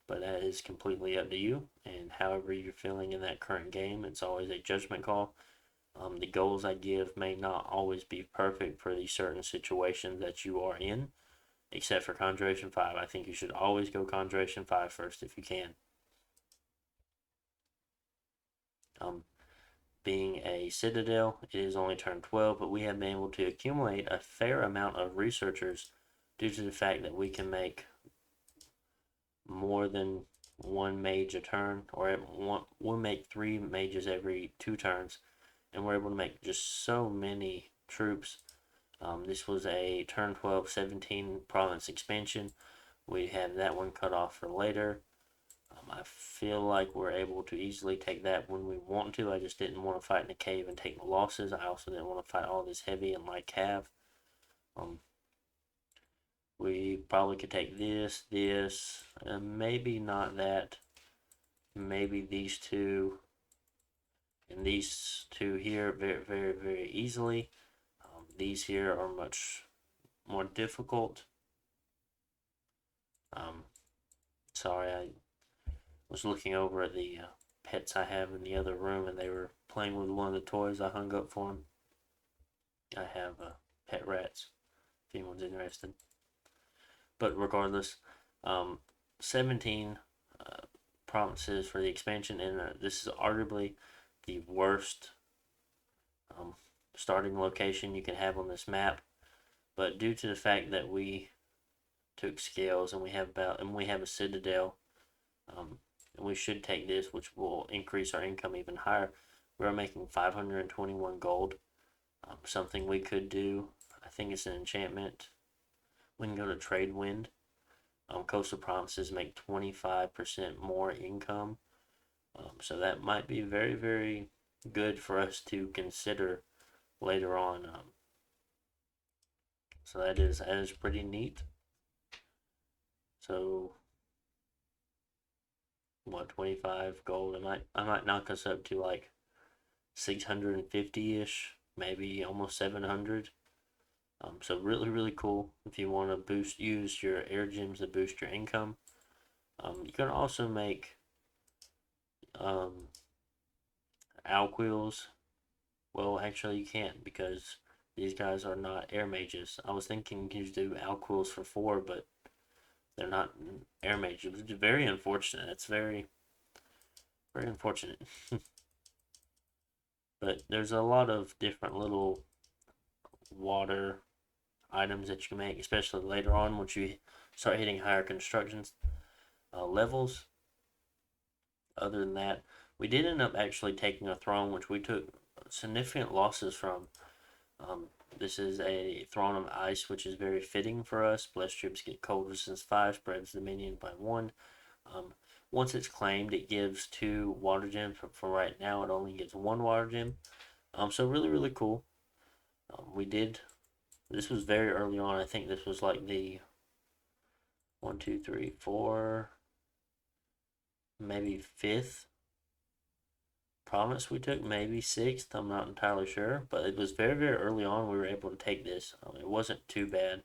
But that is completely up to you, and however you're feeling in that current game, it's always a judgment call. The goals I give may not always be perfect for these certain situations that you are in, except for Conjuration 5. I think you should always go Conjuration 5 first if you can. Being a Citadel, it is only turn 12, but we have been able to accumulate a fair amount of researchers due to the fact that we can make more than 1 mage a turn, or we'll make 3 mages every 2 turns, and we're able to make just so many troops. This was a turn 12 17 province expansion. We have that one cut off for later. I feel like we're able to easily take that when we want to. I just didn't want to fight in the cave and take the losses. I also didn't want to fight all this heavy and light cav. We probably could take this, maybe not that, maybe these 2, and these 2 here very, very, very easily. These here are much more difficult. Sorry, I was looking over at the pets I have in the other room, and they were playing with one of the toys I hung up for them. I have pet rats, if anyone's interested. But regardless, 17 provinces for the expansion, and this is arguably the worst starting location you can have on this map. But due to the fact that we took scales and we have a citadel, and we should take this, which will increase our income even higher. We're making 521 gold. Something we could do, I think it's an enchantment. We can go to Trade Wind. Coastal provinces make 25% more income. So that might be very, very good for us to consider later on. So that is pretty neat. So what, 25 gold? I might knock us up to like 650-ish, maybe almost 700. So really, really cool if you want to use your air gems to boost your income. You can also make Alquils. Well, actually you can't, because these guys are not air mages. I was thinking you could do Alquils for 4, but they're not air mages. It's very unfortunate. It's very, very unfortunate. But there's a lot of different little water items that you can make, especially later on once you start hitting higher construction levels. Other than that, we did end up actually taking a throne, which we took significant losses from. This is a Throne of Ice, which is very fitting for us. Blessed troops get cold resistance 5, spreads dominion by 1. Once it's claimed, it gives 2 water gems. But for right now, it only gives 1 water gem. So really, really cool. We did. This was very early on. I think this was like the one, two, three, four, maybe fifth province we took, maybe sixth. I'm not entirely sure, but it was very, very early on. We were able to take this. It wasn't too bad.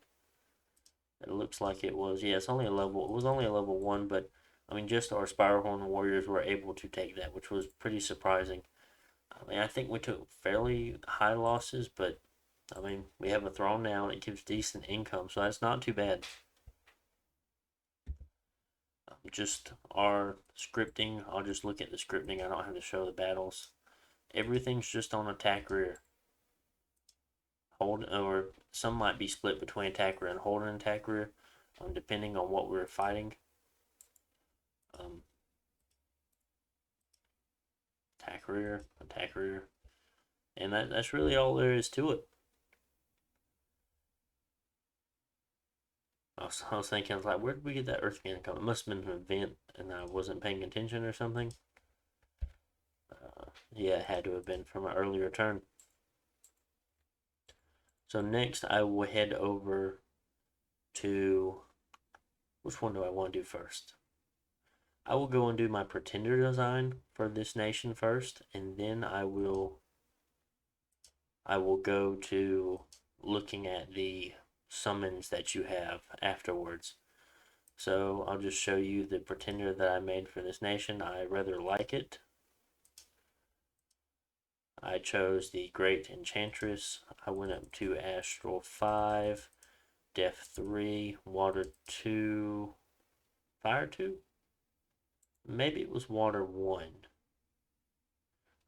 It looks like it was. Yeah, it's only a level. It was only a level 1, but I mean, just our Spirehorn warriors were able to take that, which was pretty surprising. I mean, I think we took fairly high losses, but I mean, we have a throne now, and it gives decent income, so that's not too bad. Just our scripting. I'll just look at the scripting. I don't have to show the battles. Everything's just on attack rear. Hold, or some might be split between attack rear and hold and attack rear, depending on what we're fighting. Um, attack rear, and that's really all there is to it. I was thinking, I was like, where did we get that Earth Cannon come? It must have been an event, and I wasn't paying attention or something. Yeah, it had to have been from an earlier turn. So next, I will head over to, which one do I want to do first? I will go and do my pretender design for this nation first, and then I will go to looking at the summons that you have afterwards. So I'll just show you the pretender that I made for this nation. I rather like it. I chose the Great Enchantress. I went up to Astral 5, Death 3, Water 2, Fire 2? Maybe it was Water 1.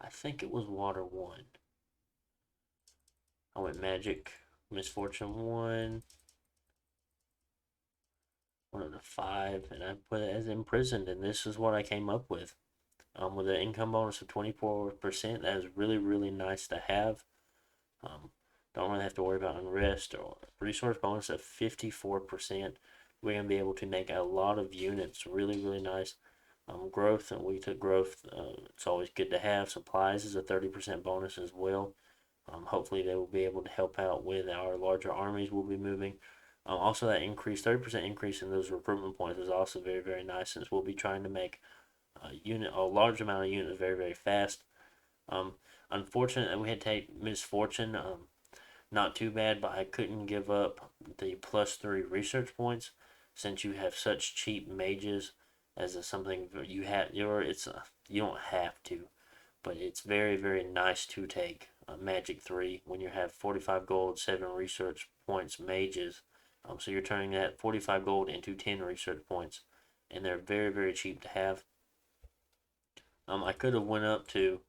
I think it was Water 1. I went Magic, Misfortune 1, one of the 5, and I put it as Imprisoned, and this is what I came up with. With an income bonus of 24%, that is really, really nice to have. Don't really have to worry about unrest or resource bonus of 54%. We're going to be able to make a lot of units. Really, really nice. Growth, and we took growth. It's always good to have. Supplies is a 30% bonus as well. Hopefully they will be able to help out with our larger armies we'll be moving. Also, that 30% increase in those recruitment points is also very, very nice, since we'll be trying to make a large amount of units very, very fast. Unfortunately, we had to take Misfortune. Not too bad, but I couldn't give up the +3 research points, since you have such cheap mages as something you have. You don't have to, but it's very, very nice to take Magic 3 when you have 45 gold, 7 research points mages. So you're turning that 45 gold into 10 research points, and they're very, very cheap to have. I could have went up to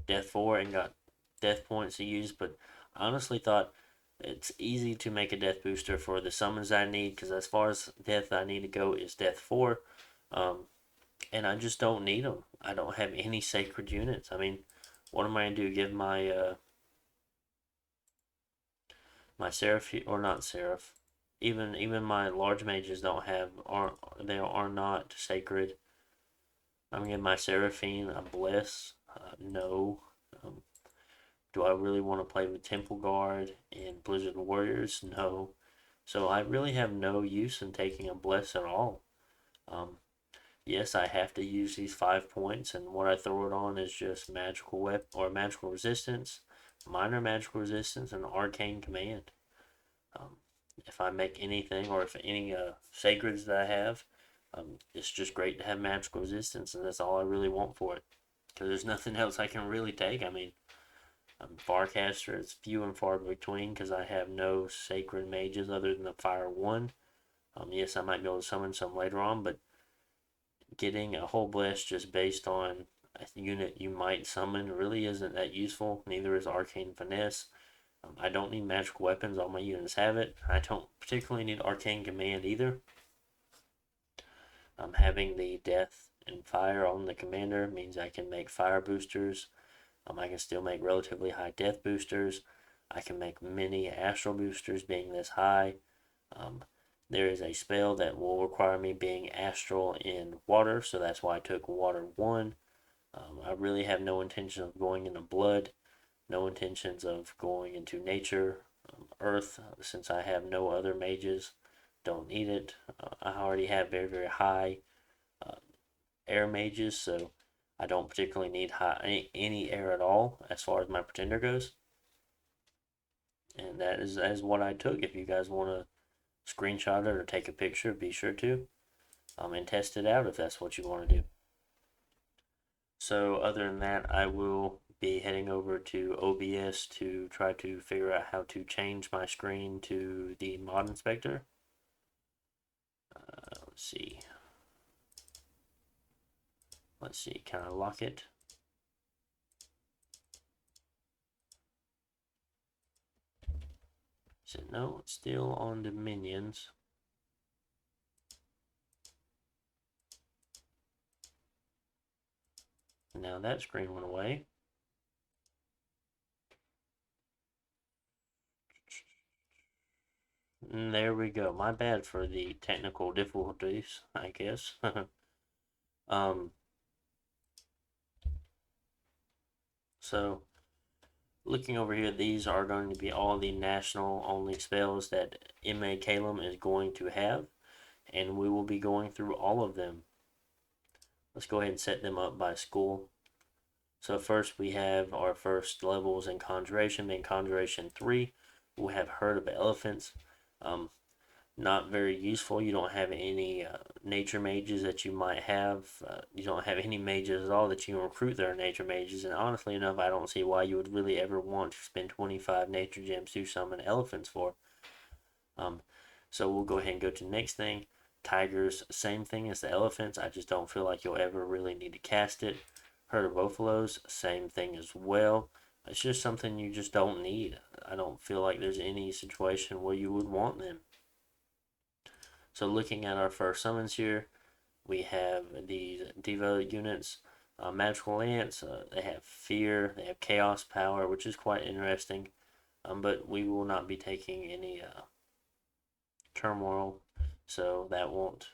Death 4 and got death points to use, but I honestly thought it's easy to make a death booster for the summons I need, because as far as death I need to go is Death 4. And I just don't need them. I don't have any sacred units. I mean, what am I going to do? Give my my Seraph, or not Seraph, even my large mages they are not sacred. I'm gonna give my Seraphine a bless. No. Um, do I really want to play with Temple Guard and Blizzard Warriors? No. So I really have no use in taking a bless at all. Um, yes, I have to use these 5 points, and what I throw it on is just magical weapon or magical resistance, minor magical resistance, and arcane command. Um, if I make anything, or if any sacreds that I have, it's just great to have magical resistance, and that's all I really want for it. Because there's nothing else I can really take. I mean, Farcaster is few and far between, because I have no sacred mages other than the Fire 1. Yes, I might be able to summon some later on, but getting a whole bless just based on a unit you might summon really isn't that useful. Neither is Arcane Finesse. I don't need magical weapons. All my units have it. I don't particularly need Arcane Command either. Having the Death and Fire on the commander means I can make fire boosters. I can still make relatively high death boosters. I can make many astral boosters being this high. Um, There is a spell that will require me being astral in water, so that's why I took water 1. I really have no intention of going into blood, no intentions of going into nature, earth, since I have no other mages. Don't need it. I already have very, very high uh, air mages, so I don't particularly need any air at all as far as my pretender goes. And that is what I took. If you guys want to screenshot it or take a picture, be sure to and test it out if that's what you want to do. So other than that, I will be heading over to OBS to try to figure out how to change my screen to the mod inspector. Let's see. Let's see, can I lock it? So no, it's still on the minions. Now that screen went away. And there we go. My bad for the technical difficulties, I guess. um, so looking over here, these are going to be all the national only spells that MA Caelum is going to have, and we will be going through all of them. Let's go ahead and set them up by school. So first we have our first levels in Conjuration, being Conjuration 3. We have Herd of Elephants. Um, not very useful. You don't have any nature mages that you might have. You don't have any mages at all that you can recruit that are nature mages. And honestly enough, I don't see why you would really ever want to spend 25 nature gems to summon elephants for. Um, so we'll go ahead and go to the next thing. Tigers, same thing as the elephants. I just don't feel like you'll ever really need to cast it. Herd of buffaloes, same thing as well. It's just something you just don't need. I don't feel like there's any situation where you would want them. So looking at our first summons here, we have these Diva units. Magical Lance, they have Fear, they have Chaos Power, which is quite interesting. But we will not be taking any Turmoil, so that won't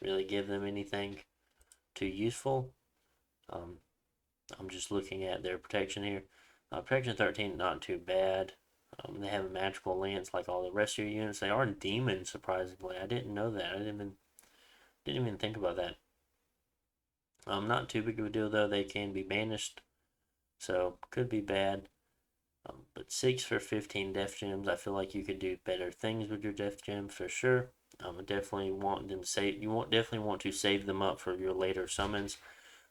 really give them anything too useful. Um, I'm just looking at their protection here. Protection 13, not too bad. They have a magical lance like all the rest of your units. They are demons, surprisingly. I didn't know that. I didn't even think about that. Not too big of a deal though. They can be banished, so could be bad. But 6 for 15 Death Gems. I feel like you could do better things with your Death Gems for sure. Definitely want them save. Definitely want to save them up for your later summons.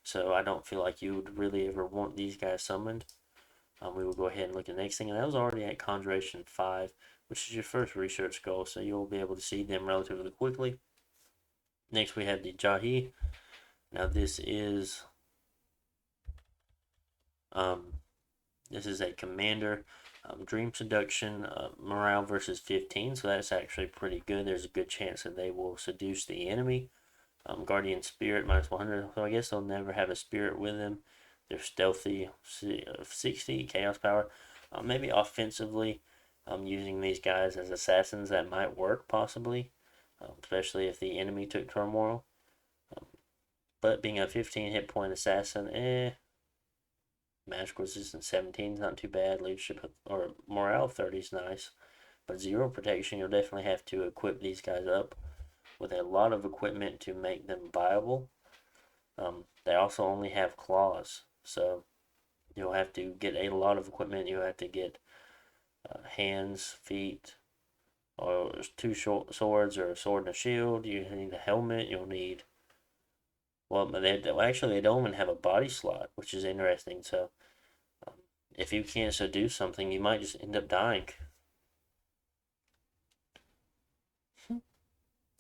So I don't feel like you would really ever want these guys summoned. We will go ahead and look at the next thing, and that was already at Conjuration 5, which is your first research goal, so you'll be able to see them relatively quickly. Next, we have the Jahi. Now, this is a commander. Dream Seduction, morale versus 15, so that's actually pretty good. There's a good chance that they will seduce the enemy. Guardian Spirit, minus 100, so I guess they'll never have a spirit with them. They're stealthy, 60, Chaos Power. Maybe offensively, using these guys as assassins, that might work, possibly. Especially if the enemy took Turmoil. But being a 15 hit point assassin, magic resistance 17 is not too bad. Leadership or morale 30 is nice. But 0 protection, you'll definitely have to equip these guys up with a lot of equipment to make them viable. They also only have claws, so you'll have to get a lot of equipment. You'll have to get hands, feet, or 2 short swords, or a sword and a shield. You need a helmet. You'll need. Well, they don't even have a body slot, which is interesting. So, um, if you can't seduce something, you might just end up dying.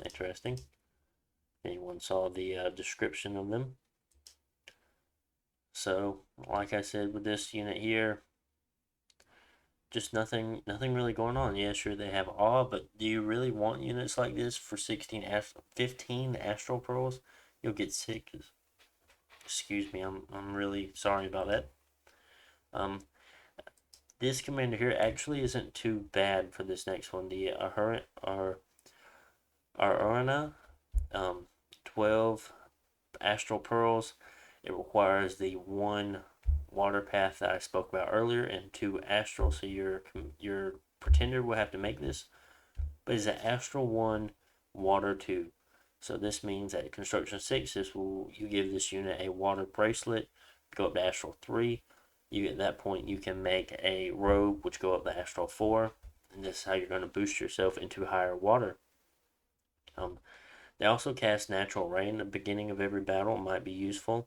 Interesting. Anyone saw the description of them? So, like I said, with this unit here, just nothing really going on. Yeah, sure they have awe, but do you really want units like this for 15 astral pearls? You'll get sick. Excuse me, I'm really sorry about that. This commander here actually isn't too bad for this next one. The Arana, 12 astral pearls. It requires the one water path that I spoke about earlier and 2 astral. So your pretender will have to make this, but it's an astral 1, water 2. So this means at construction 6, you give this unit a water bracelet, go up to astral 3. You at that point you can make a robe which go up to astral 4, and this is how you're going to boost yourself into higher water. They also cast natural rain at the beginning of every battle. It might be useful.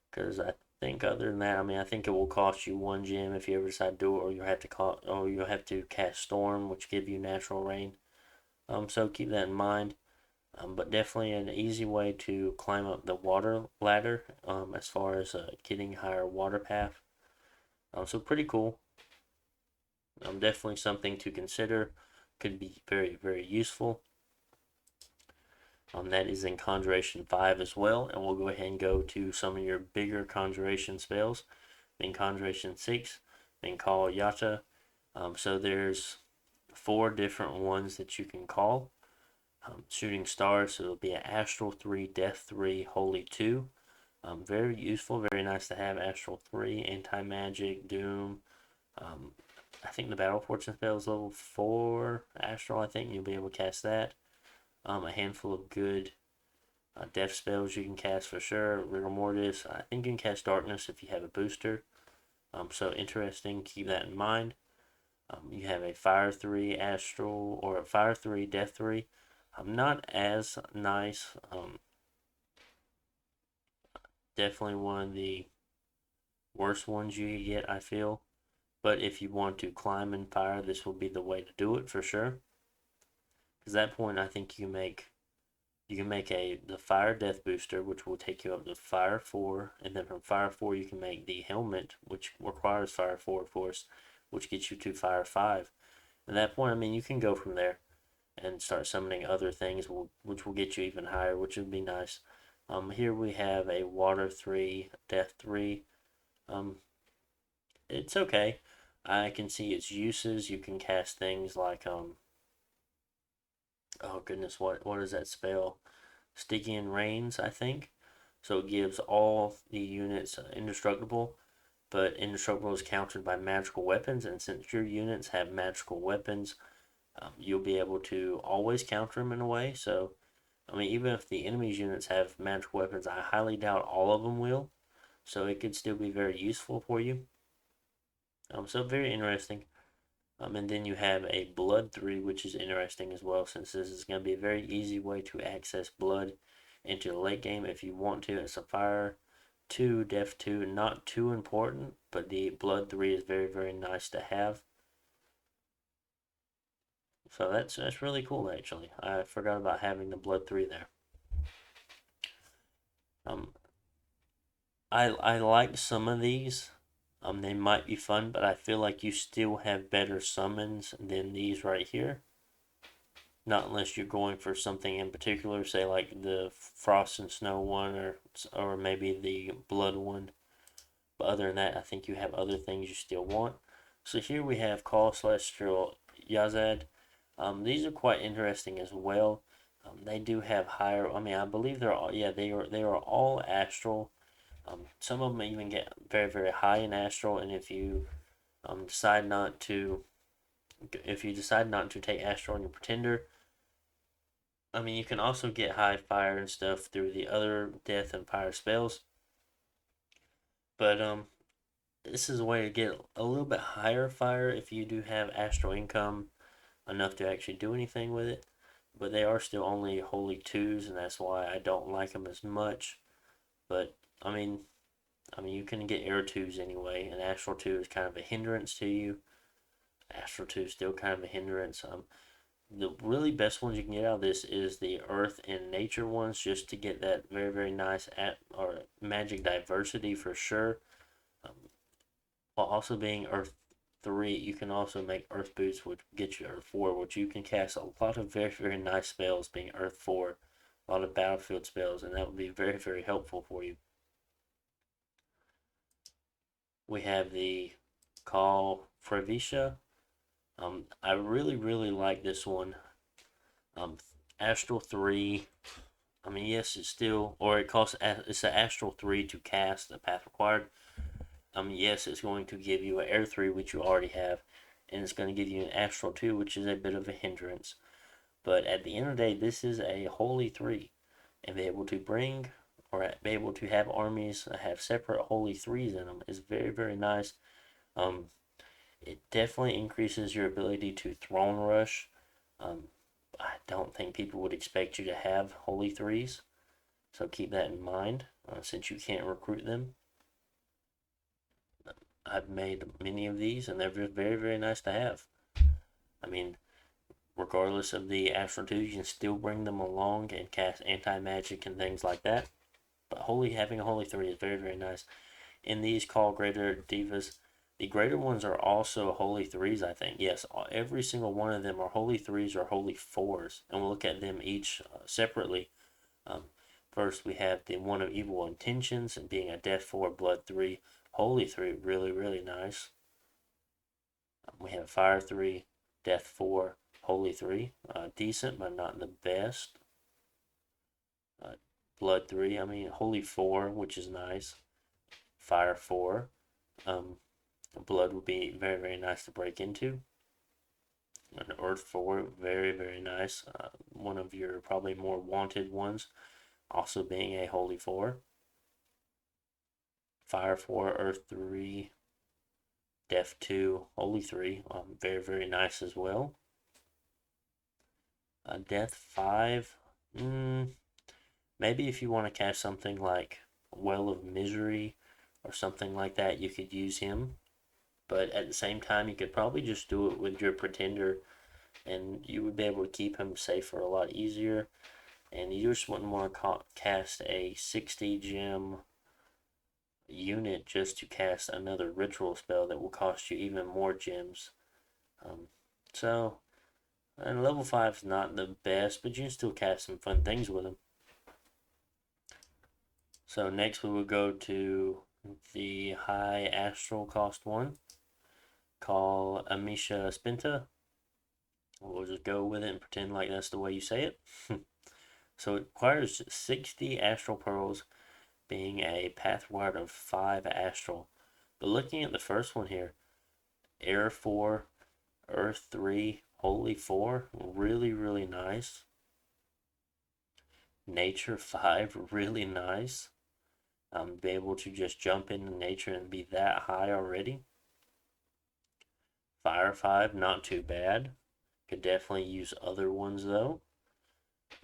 Because I think other than that, I mean, I think it will cost you 1 gem if you ever decide to do it, or you'll have to cast storm, which give you natural rain. So keep that in mind. But definitely an easy way to climb up the water ladder. As far as getting higher water path. So pretty cool. Definitely something to consider. Could be very very useful. That is in Conjuration 5 as well, and we'll go ahead and go to some of your bigger Conjuration spells. In Conjuration 6, then call Yata. So there's 4 different ones that you can call. Shooting Stars, so it'll be an Astral 3, Death 3, Holy 2. Very useful, very nice to have. Astral 3, Anti-Magic, Doom. I think the Battle Fortune spell is level 4 Astral, I think. You'll be able to cast that. A handful of good death spells you can cast for sure. Rigor Mortis. I think you can cast Darkness if you have a booster. So interesting. Keep that in mind. You have a Fire 3 Astral or a Fire 3 Death 3. Not as nice. Definitely one of the worst ones you get, I feel. But if you want to climb in fire, this will be the way to do it for sure. Because at that point, I think you can make the fire death booster, which will take you up to fire 4, and then from fire 4 you can make the helmet, which requires fire 4 of course, which gets you to fire 5. At that point, I mean, you can go from there and start summoning other things, which will get you even higher, which would be nice. Here we have a water 3, death 3. It's okay. I can see its uses. You can cast things like oh goodness, what is that spell? Stygian Reigns, I think. So it gives all the units indestructible, but indestructible is countered by magical weapons, and since your units have magical weapons, you'll be able to always counter them in a way. So, I mean, even if the enemy's units have magical weapons, I highly doubt all of them will. So it could still be very useful for you. So very interesting. And then you have a blood 3, which is interesting as well, since this is going to be a very easy way to access blood into the late game if you want to. It's a fire 2, def 2, not too important, but the blood 3 is very, very nice to have. So that's really cool actually. I forgot about having the blood 3 there. Um, I like some of these. They might be fun, but I feel like you still have better summons than these right here. Not unless you're going for something in particular, say like the Frost and Snow one, or maybe the Blood one. But other than that, I think you have other things you still want. So here we have Call Celestial Yazad. These are quite interesting as well. They do have higher. I mean, I believe they're all. Yeah, they are all astral. Some of them even get very very high in astral, and if you decide not to, take astral on your pretender, I mean, you can also get high fire and stuff through the other death and fire spells. But this is a way to get a little bit higher fire if you do have astral income enough to actually do anything with it. But they are still only holy 2s, and that's why I don't like them as much. But I mean, you can get air 2s anyway, and astral 2 is kind of a hindrance to you. Astral 2 is still kind of a hindrance. The really best ones you can get out of this is the earth and nature ones, just to get that very very nice or magic diversity for sure. While also being earth 3, you can also make earth boots, which get you earth 4, which you can cast a lot of very very nice spells being earth 4, a lot of battlefield spells, and that would be very very helpful for you. We have the Call Frevisha. I really really like this one. Astral 3. I mean, yes, it's still, or it costs, it's an Astral 3 to cast a path required. Yes, it's going to give you an Air 3, which you already have, and it's going to give you an Astral 2, which is a bit of a hindrance. But at the end of the day, this is a Holy 3, and be able to bring, or be able to have armies that have separate Holy 3s in them is very, very nice. Um, it definitely increases your ability to throne rush. Um, I don't think people would expect you to have Holy 3s, so keep that in mind since you can't recruit them. I've made many of these, and they're very, very nice to have. I mean, regardless of the Astral 2, you can still bring them along and cast anti-magic and things like that. But having a Holy 3 is very, very nice. In these called Greater Divas, the greater ones are also Holy 3s, I think. Yes, every single one of them are Holy 3s or Holy 4s. And we'll look at them each separately. Um, First, we have the one of Evil Intentions and being a Death 4, Blood 3, Holy 3, really, really nice. We have Fire 3, Death 4, Holy 3. Decent, but not the best. Blood 3, I mean, Holy 4, which is nice. Fire 4. Blood would be very, very nice to break into. An Earth 4, very, very nice. One of your probably more wanted ones, also being a Holy 4. Fire 4, Earth 3, Death 2, Holy 3. Very, very nice as well. Death 5. Maybe if you want to cast something like Well of Misery or something like that, you could use him. But at the same time, you could probably just do it with your Pretender, and you would be able to keep him safer a lot easier. And you just wouldn't want to cast a 60 gem unit just to cast another ritual spell that will cost you even more gems. Um, so, and level 5 is not the best, but you can still cast some fun things with him. So next we will go to the high astral cost one, called Amisha Spinta. We'll just go with it and pretend like that's the way you say it. So it requires 60 astral pearls, being a pathward of 5 astral. But looking at the first one here, Air 4, Earth 3, Holy 4, really, really nice. Nature 5, really nice. Be able to just jump into nature and be that high already. Fire 5, not too bad. Could definitely use other ones though.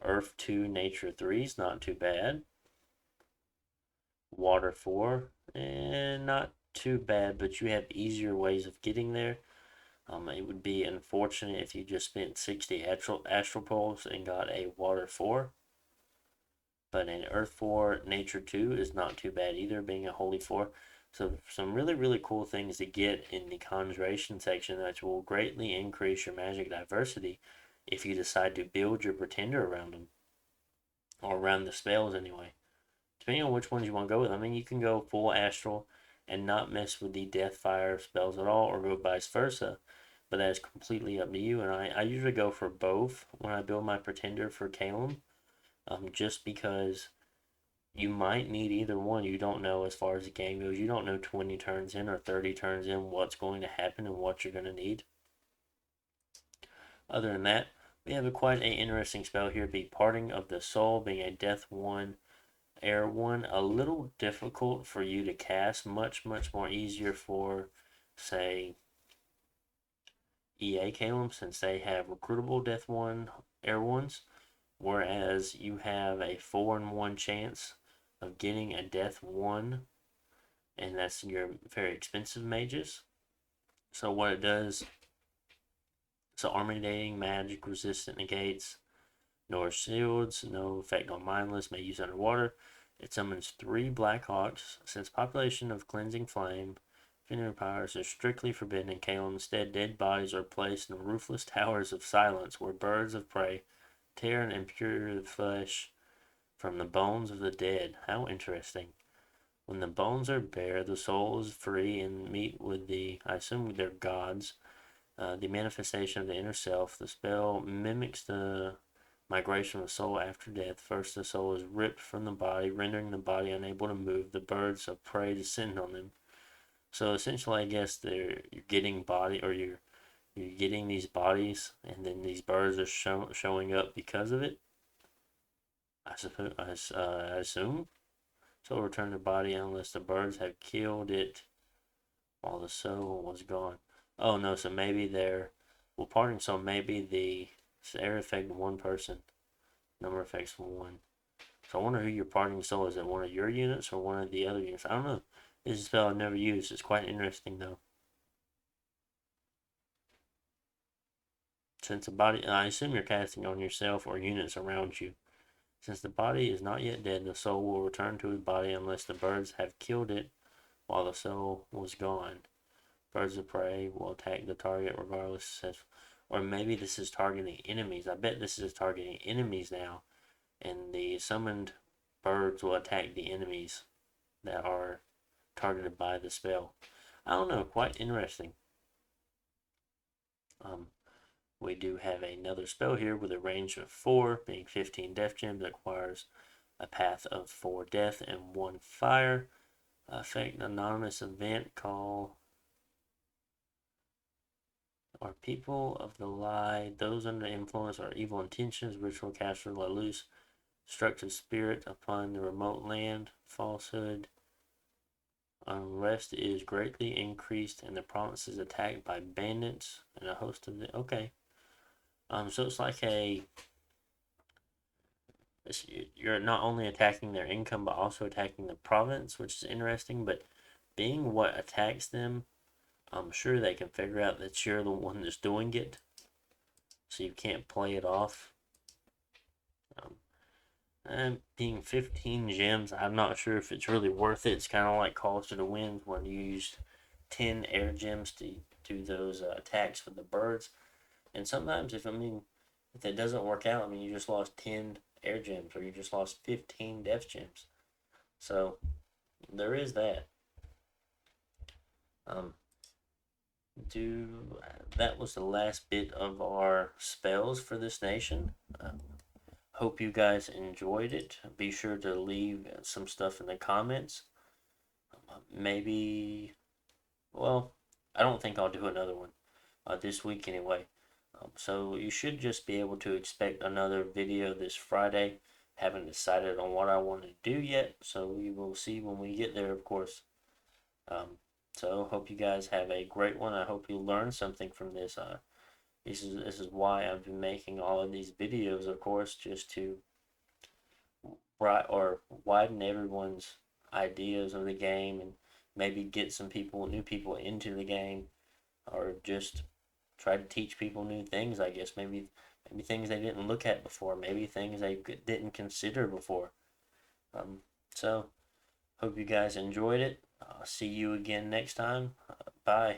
Earth 2, Nature 3 is not too bad. Water 4, not too bad, but you have easier ways of getting there. It would be unfortunate if you just spent 60 astral poles and got a Water 4. But an Earth 4, Nature 2 is not too bad either, being a Holy 4. So some really, really cool things to get in the Conjuration section that will greatly increase your magic diversity if you decide to build your Pretender around them. Or around the spells anyway. Depending on which ones you want to go with. I mean, you can go full Astral and not mess with the Death Fire spells at all, or go vice versa. But that is completely up to you. And I usually go for both when I build my Pretender for Caelum. Just because you might need either one. You don't know as far as the game goes. You don't know 20 turns in or 30 turns in what's going to happen and what you're going to need. Other than that, we have quite an interesting spell here. Be Parting of the Soul, being a Death 1, Air 1. A little difficult for you to cast. Much, much more easier for, say, EA Caelum, since they have recruitable Death 1, Air 1s. Whereas you have a 4-in-1 chance of getting a Death 1, and that's your very expensive mages. So what it does, so armor negating, magic resistant negates, no shields, no effect on mindless, may use underwater. It summons 3 Black Hawks. Since population of Cleansing Flame, Fenrir powers are strictly forbidden in Caelum. Instead, dead bodies are placed in roofless towers of silence where birds of prey tear and impure the flesh from the bones of the dead. How interesting. When the bones are bare, the soul is free and meet with I assume they're gods, the manifestation of the inner self. The spell mimics the Migration of soul after death. First, the soul is ripped from the body, rendering the body unable to move. The birds of prey descend on them. So essentially, I guess you're getting body, or you're getting these bodies, and then these birds are showing up because of it. I suppose. I assume. So return the body unless the birds have killed it while the soul was gone. Oh no, so maybe they're parting. So maybe the air affect one person, number affects one. So I wonder who your parting soul is. It one of your units or one of the other units? I don't know. This is a spell I've never used. It's quite interesting though. Since the body, I assume you're casting on yourself or units around you. Since the body is not yet dead, the soul will return to its body unless the birds have killed it while the soul was gone. Birds of prey will attack the target regardless of, or maybe this is targeting enemies. I bet this is targeting enemies now, and the summoned birds will attack the enemies that are targeted by the spell. I don't know, quite interesting. Um, we do have another spell here with a range of 4, being 15 death gems, that requires a path of 4 death and 1 fire. Effect anonymous event call are people of the lie, those under influence or evil intentions, ritual caster let loose, destructive spirit upon the remote land, falsehood. Unrest is greatly increased and the province is attacked by bandits and a host of the okay. So it's like you're not only attacking their income but also attacking the province, which is interesting. But being what attacks them, I'm sure they can figure out that you're the one that's doing it, so you can't play it off. And being 15 gems, I'm not sure if it's really worth it. It's kind of like Calls to the Winds when you used 10 air gems to do those attacks with the birds. And sometimes, if that doesn't work out, you just lost 10 air gems or you just lost 15 death gems. So there is that. Um, do that was the last bit of our spells for this nation. Hope you guys enjoyed it. Be sure to leave some stuff in the comments. Maybe, well, I don't think I'll do another one this week anyway. So you should just be able to expect another video this Friday. Haven't decided on what I want to do yet, so we will see when we get there, of course. Um, so hope you guys have a great one. I hope you learned something from this. This is why I've been making all of these videos, of course, just to or widen everyone's ideas of the game and maybe get some new people into the game, or just try to teach people new things. I guess maybe things they didn't look at before, maybe things they didn't consider before. So hope you guys enjoyed it. See you again next time. Bye.